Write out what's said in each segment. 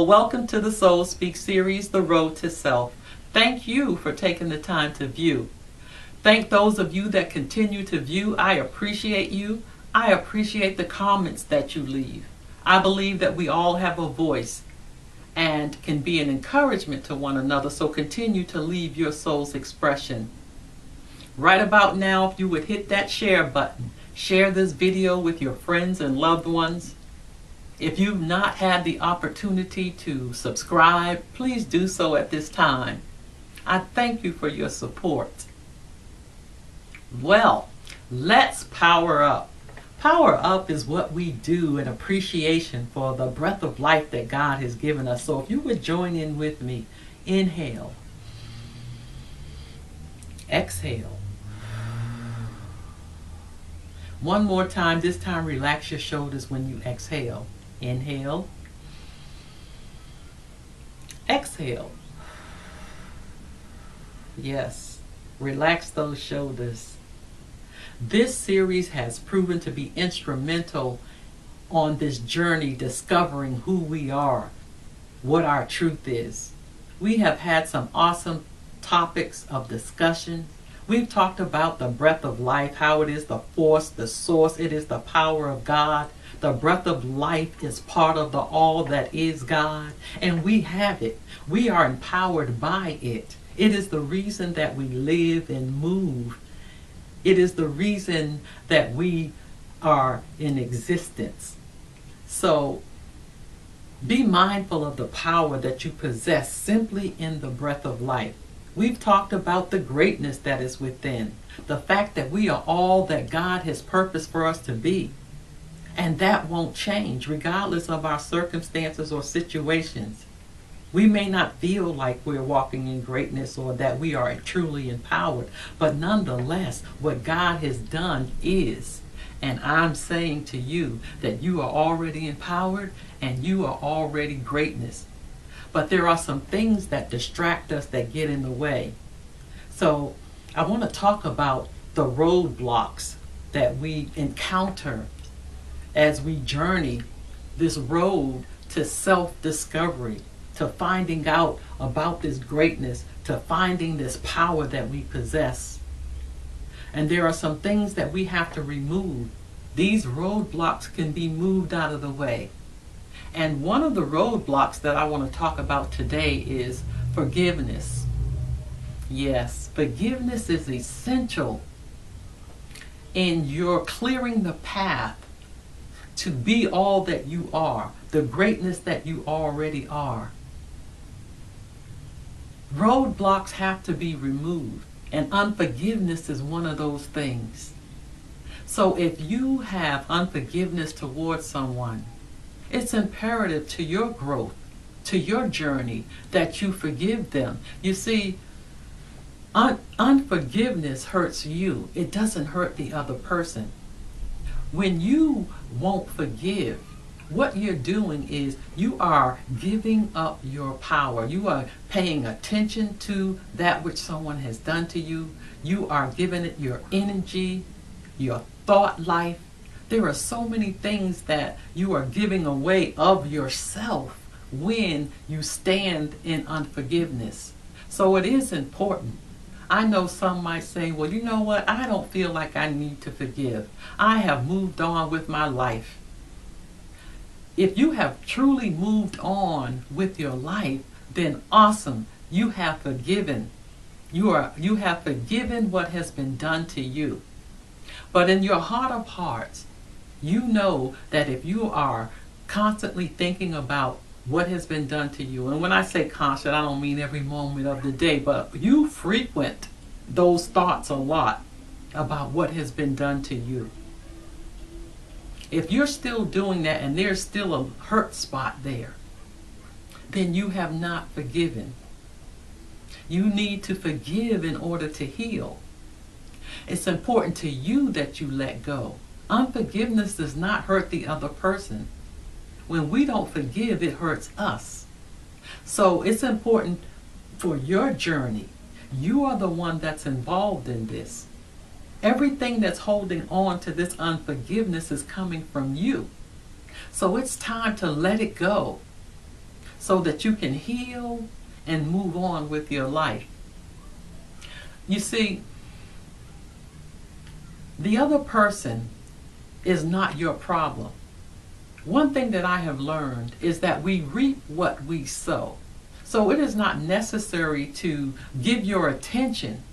welcome to the Soul Speak series, The Road to Self. Thank you for taking the time to view. Thank those of you that continue to view. I appreciate you. I appreciate the comments that you leave. I believe that we all have a voice and can be an encouragement to one another, so continue to leave your soul's expression. Right about now, if you would hit that share button, share this video with your friends and loved ones. If you've not had the opportunity to subscribe, please do so at this time. I thank you for your support. Well, let's power up. Power up is what we do in appreciation for the breath of life that God has given us. So if you would join in with me, inhale, exhale. One more time, this time relax your shoulders when you exhale. Inhale, exhale. Yes, relax those shoulders. This series has proven to be instrumental on this journey discovering who we are, what our truth is. We have had some awesome topics of discussion. We've talked about the breath of life, how it is the force, the source, it is the power of God. The breath of life is part of the all that is God, and we have it. We are empowered by it. It is the reason that we live and move. It is the reason that we are in existence. So be mindful of the power that you possess simply in the breath of life. We've talked about the greatness that is within, the fact that we are all that God has purposed for us to be. And that won't change regardless of our circumstances or situations. We may not feel like we're walking in greatness or that we are truly empowered, but nonetheless, what God has done is, and I'm saying to you that you are already empowered and you are already greatness. But there are some things that distract us, that get in the way. So I want to talk about the roadblocks that we encounter as we journey this road to self-discovery, to finding out about this greatness, to finding this power that we possess. And there are some things that we have to remove. These roadblocks can be moved out of the way. And one of the roadblocks that I want to talk about today is forgiveness. Yes, forgiveness is essential in your clearing the path to be all that you are, the greatness that you already are. Roadblocks have to be removed, and unforgiveness is one of those things. So if you have unforgiveness towards someone, it's imperative to your growth, to your journey, that you forgive them. You see, unforgiveness hurts you. It doesn't hurt the other person. When you won't forgive, what you're doing is you are giving up your power. You are paying attention to that which someone has done to you. You are giving it your energy, your thought life. There are so many things that you are giving away of yourself when you stand in unforgiveness. So it is important. I know some might say, well, you know what? I don't feel like I need to forgive. I have moved on with my life. If you have truly moved on with your life, then awesome. You have forgiven. You have forgiven what has been done to you. But in your heart of hearts, you know that if you are constantly thinking about what has been done to you, and when I say constant, I don't mean every moment of the day, but you frequent those thoughts a lot about what has been done to you. If you're still doing that and there's still a hurt spot there, then you have not forgiven. You need to forgive in order to heal. It's important to you that you let go. Unforgiveness does not hurt the other person. When we don't forgive, it hurts us. So it's important for your journey. You are the one that's involved in this. Everything that's holding on to this unforgiveness is coming from you. So it's time to let it go. so that you can heal and move on with your life. You see, the other person is not your problem. One thing that I have learned is that we reap what we sow. So it is not necessary to give your attention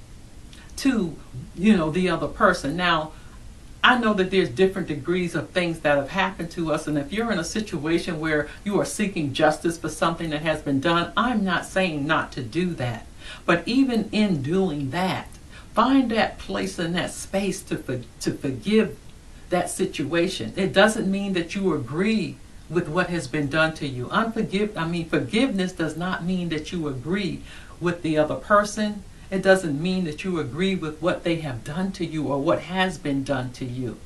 to, the other person. Now, I know that there's different degrees of things that have happened to us, and if you're in a situation where you are seeking justice for something that has been done, I'm not saying not to do that. But even in doing that, find that place and that space to forgive that situation. It doesn't mean that you agree with what has been done to you. Forgiveness does not mean that you agree with the other person. It doesn't mean that you agree with what they have done to you or what has been done to you.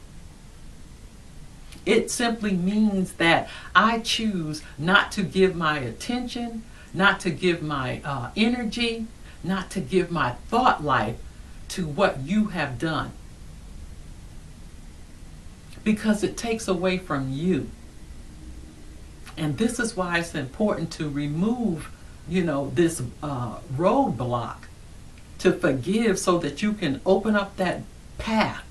It simply means that I choose not to give my attention, not to give my energy, not to give my thought life to what you have done. Because it takes away from you. And this is why it's important to remove, this roadblock to forgive, so that you can open up that path,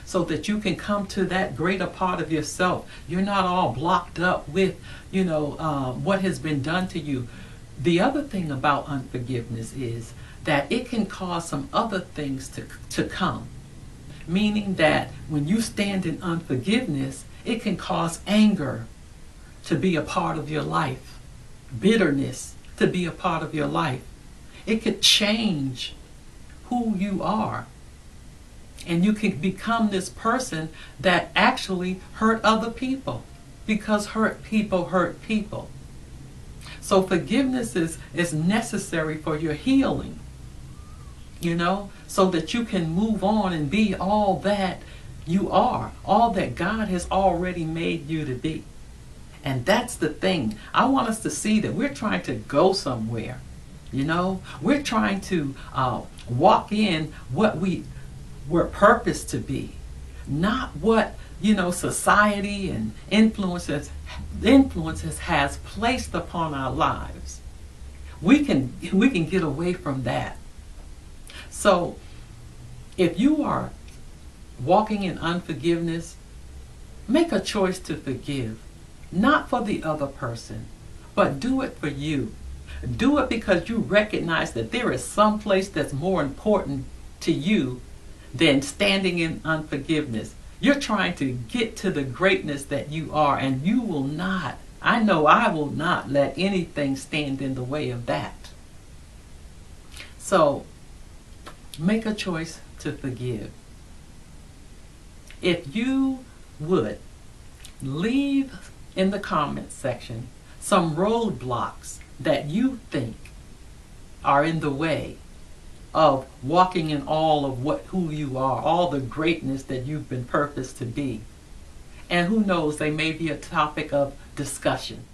so that you can come to that greater part of yourself. You're not all blocked up with, what has been done to you. The other thing about unforgiveness is that it can cause some other things to come. Meaning that when you stand in unforgiveness, it can cause anger to be a part of your life, bitterness to be a part of your life. It could change who you are. And you can become this person that actually hurt other people, because hurt people hurt people. So forgiveness is necessary for your healing, so that you can move on and be all that you are, all that God has already made you to be. And that's the thing. I want us to see that we're trying to go somewhere. We're trying to walk in what we're purposed to be, not what society and influences has placed upon our lives. We can get away from that. So if you are walking in unforgiveness, make a choice to forgive, not for the other person, but do it for you. Do it because you recognize that there is some place that's more important to you than standing in unforgiveness. You're trying to get to the greatness that you are, and you will not, I know I will not let anything stand in the way of that. So, make a choice to forgive. If you would, leave in the comments section some roadblocks that you think are in the way of walking in all of who you are, all the greatness that you've been purposed to be. And who knows, they may be a topic of discussion.